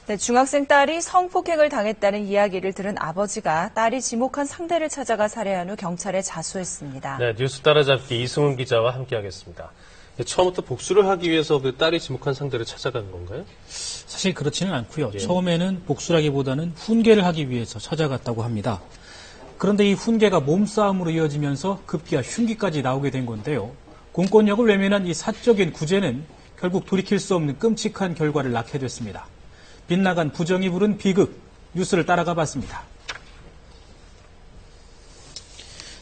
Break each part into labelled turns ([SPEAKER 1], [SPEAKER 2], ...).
[SPEAKER 1] 네, 중학생 딸이 성폭행을 당했다는 이야기를 들은 아버지가 딸이 지목한 상대를 찾아가 살해한 후 경찰에 자수했습니다.
[SPEAKER 2] 네, 뉴스 따라잡기 이승훈 기자와 함께하겠습니다. 처음부터 복수를 하기 위해서 그 딸이 지목한 상대를 찾아간 건가요?
[SPEAKER 3] 사실 그렇지는 않고요.
[SPEAKER 2] 예.
[SPEAKER 3] 처음에는 복수라기보다는 훈계를 하기 위해서 찾아갔다고 합니다. 그런데 이 훈계가 몸싸움으로 이어지면서 급기야 흉기까지 나오게 된 건데요. 공권력을 외면한 이 사적인 구제는 결국 돌이킬 수 없는 끔찍한 결과를 낳게 됐습니다. 빗나간 부정이 부른 비극, 뉴스를 따라가 봤습니다.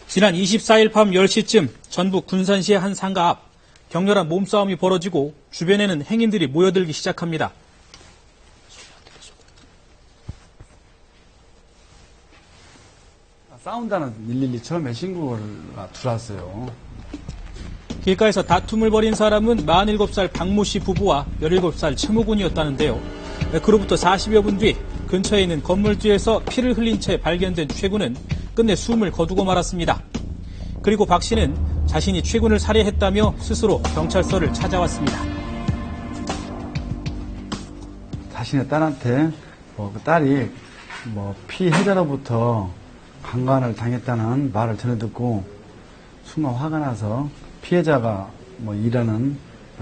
[SPEAKER 3] 지난 24일 밤 10시쯤 전북 군산시의 한 상가 앞 격렬한 몸싸움이 벌어지고 주변에는 행인들이 모여들기 시작합니다.
[SPEAKER 4] 싸운다는 112 처음에 신고가 들어왔어요.
[SPEAKER 3] 길가에서 다툼을 벌인 사람은 47살 박모 씨 부부와 17살 최모 군이었다는데요. 그로부터 40여 분 뒤 근처에 있는 건물 뒤에서 피를 흘린 채 발견된 최 군은 끝내 숨을 거두고 말았습니다. 그리고 박 씨는 자신이 최 군을 살해했다며 스스로 경찰서를 찾아왔습니다.
[SPEAKER 4] 자신의 딸한테 그 딸이 피해자로부터 강간을 당했다는 말을 전해 듣고 순간 화가 나서 피해자가 일하는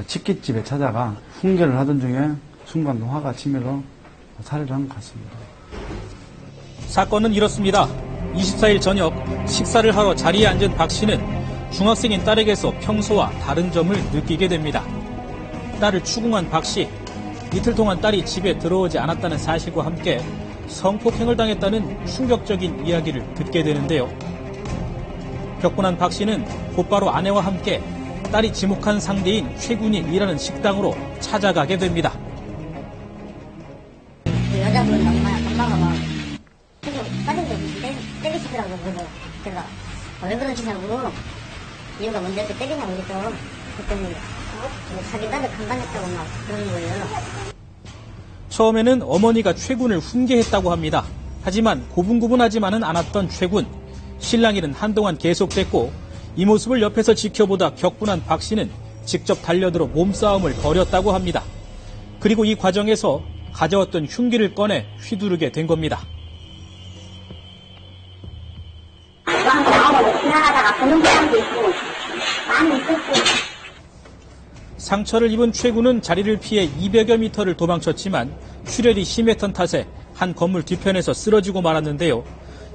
[SPEAKER 4] 치킨집에 찾아가 훈계를 하던 중에 순간 화가 치밀어 살해를 한 것 같습니다.
[SPEAKER 3] 사건은 이렇습니다. 24일 저녁 식사를 하러 자리에 앉은 박 씨는 중학생인 딸에게서 평소와 다른 점을 느끼게 됩니다. 딸을 추궁한 박 씨, 이틀 동안 딸이 집에 들어오지 않았다는 사실과 함께 성폭행을 당했다는 충격적인 이야기를 듣게 되는데요. 격분한 박 씨는 곧바로 아내와 함께 딸이 지목한 상대인 최 군이 일하는 식당으로 찾아가게 됩니다.
[SPEAKER 5] 그 여자분 엄마가 막 계속 빠져서 때리시더라고. 그래서 제가 왜 그러시냐고, 이유가 뭔데 이렇게 때리냐고 그래서 그랬더니 자기 딸을 강간했다고 막 그러는 거예요.
[SPEAKER 3] 처음에는 어머니가 최 군을 훈계했다고 합니다. 하지만 고분고분하지만은 않았던 최 군. 신랑 일은 한동안 계속됐고 이 모습을 옆에서 지켜보다 격분한 박 씨는 직접 달려들어 몸싸움을 벌였다고 합니다. 그리고 이 과정에서 가져왔던 흉기를 꺼내 휘두르게 된 겁니다. 상처를 입은 최 군은 자리를 피해 200여 미터를 도망쳤지만 출혈이 심했던 탓에 한 건물 뒤편에서 쓰러지고 말았는데요.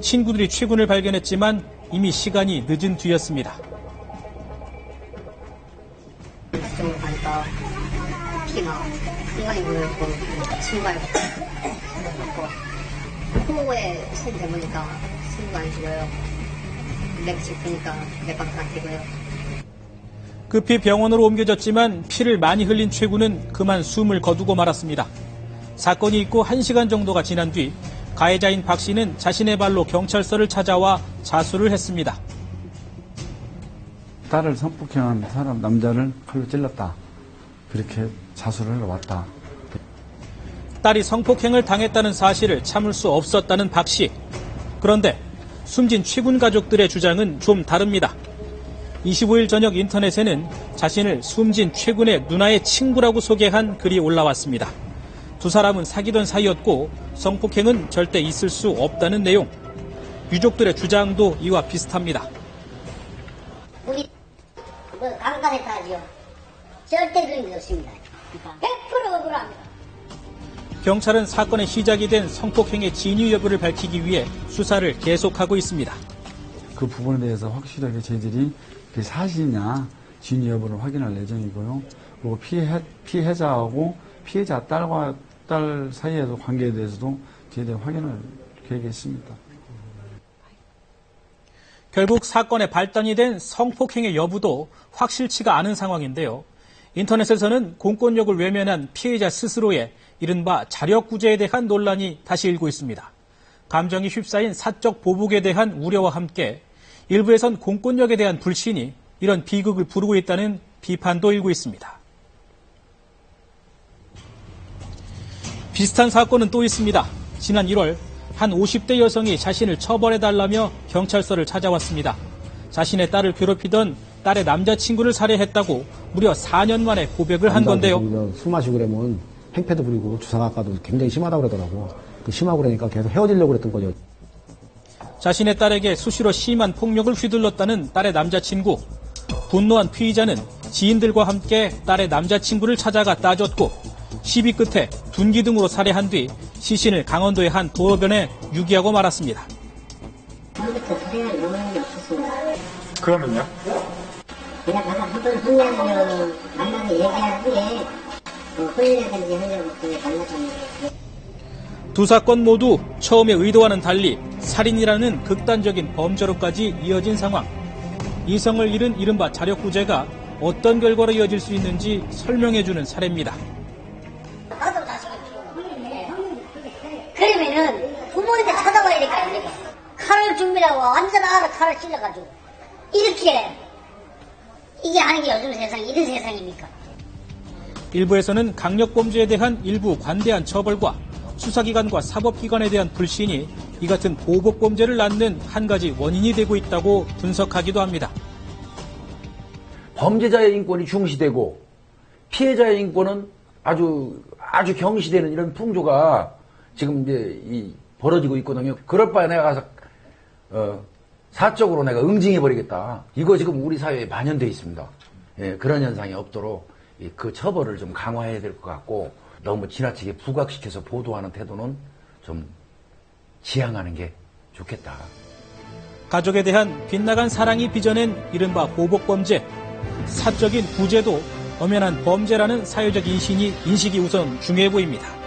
[SPEAKER 3] 친구들이 최 군을 발견했지만 이미 시간이 늦은 뒤였습니다.
[SPEAKER 5] 좀 가니까 피가 순간이 보였고 친구가 먹고 코에 손 대보니까 친구가 안 죽어요. 맥 짚으니까 맥박도 안 되고요.
[SPEAKER 3] 급히 병원으로 옮겨졌지만 피를 많이 흘린 최 군은 그만 숨을 거두고 말았습니다. 사건이 있고 1시간 정도가 지난 뒤 가해자인 박 씨는 자신의 발로 경찰서를 찾아와 자수를 했습니다.
[SPEAKER 4] 딸을 성폭행한 남자를 칼로 찔렀다. 그렇게 자수를 하러 왔다.
[SPEAKER 3] 딸이 성폭행을 당했다는 사실을 참을 수 없었다는 박 씨. 그런데 숨진 최 군 가족들의 주장은 좀 다릅니다. 25일 저녁 인터넷에는 자신을 숨진 최 군의 누나의 친구라고 소개한 글이 올라왔습니다. 두 사람은 사귀던 사이였고 성폭행은 절대 있을 수 없다는 내용. 유족들의 주장도 이와 비슷합니다.
[SPEAKER 5] 우리 강간했다 하죠. 절대 그런 게 없습니다. 100% 억울합니다.
[SPEAKER 3] 경찰은 사건의 시작이 된 성폭행의 진위 여부를 밝히기 위해 수사를 계속하고 있습니다.
[SPEAKER 4] 그 부분에 대해서 확실하게 저희들이 그게 사실이냐 진위 여부를 확인할 예정이고요. 그리고 피해자하고 피해자 딸과 딸 사이에서 관계에 대해서도 저희들이 확인할 계획이 있습니다.
[SPEAKER 3] 결국 사건의 발단이 된 성폭행의 여부도 확실치가 않은 상황인데요. 인터넷에서는 공권력을 외면한 피해자 스스로의 이른바 자력구제에 대한 논란이 다시 일고 있습니다. 감정이 휩싸인 사적 보복에 대한 우려와 함께 일부에선 공권력에 대한 불신이 이런 비극을 부르고 있다는 비판도 일고 있습니다. 비슷한 사건은 또 있습니다. 지난 1월 한 50대 여성이 자신을 처벌해달라며 경찰서를 찾아왔습니다. 자신의 딸을 괴롭히던 딸의 남자친구를 살해했다고 무려 4년 만에 고백을 한 건데요.
[SPEAKER 6] 술 마시고 그러면 행패도 부리고 주사가도 굉장히 심하다고 그러더라고. 심하고 그러니까 계속 헤어지려고 그랬던 거죠.
[SPEAKER 3] 자신의 딸에게 수시로 심한 폭력을 휘둘렀다는 딸의 남자친구. 분노한 피의자는 지인들과 함께 딸의 남자친구를 찾아가 따졌고 시비 끝에 둔기 등으로 살해한 뒤 시신을 강원도의 한 도로변에 유기하고 말았습니다.
[SPEAKER 5] 처음부터 살해할 영향이 없었습니다.
[SPEAKER 7] 그러면요?
[SPEAKER 5] 내가 한번 혼내하면 만나서 얘기한 후에 혼이라든지 하려고 그게 만났습니다.
[SPEAKER 3] 두 사건 모두 처음의 의도와는 달리 살인이라는 극단적인 범죄로까지 이어진 상황. 이성을 잃은 이른바 자력구제가 어떤 결과로 이어질 수 있는지 설명해주는 사례입니다.
[SPEAKER 5] 나도 자식이 그러면은 부모님들 찾아와야 될 거 아닙니까? 칼을 준비하고 완전 알아 칼을 찔러가지고 이렇게 이게 아닌 게 요즘 세상 이런 세상입니까?
[SPEAKER 3] 일부에서는 강력범죄에 대한 일부 관대한 처벌과 수사기관과 사법기관에 대한 불신이 이 같은 보복범죄를 낳는 한 가지 원인이 되고 있다고 분석하기도 합니다.
[SPEAKER 8] 범죄자의 인권이 중시되고 피해자의 인권은 아주 경시되는 이런 풍조가 지금 이제 벌어지고 있거든요. 그럴 바에 내가 가서 사적으로 내가 응징해버리겠다. 이거 지금 우리 사회에 만연되어 있습니다. 예, 그런 현상이 없도록 그 처벌을 좀 강화해야 될 것 같고 너무 지나치게 부각시켜서 보도하는 태도는 좀 지양하는 게 좋겠다.
[SPEAKER 3] 가족에 대한 빗나간 사랑이 빚어낸 이른바 보복범죄, 사적인 구제도 엄연한 범죄라는 사회적 인식이 우선 중요해 보입니다.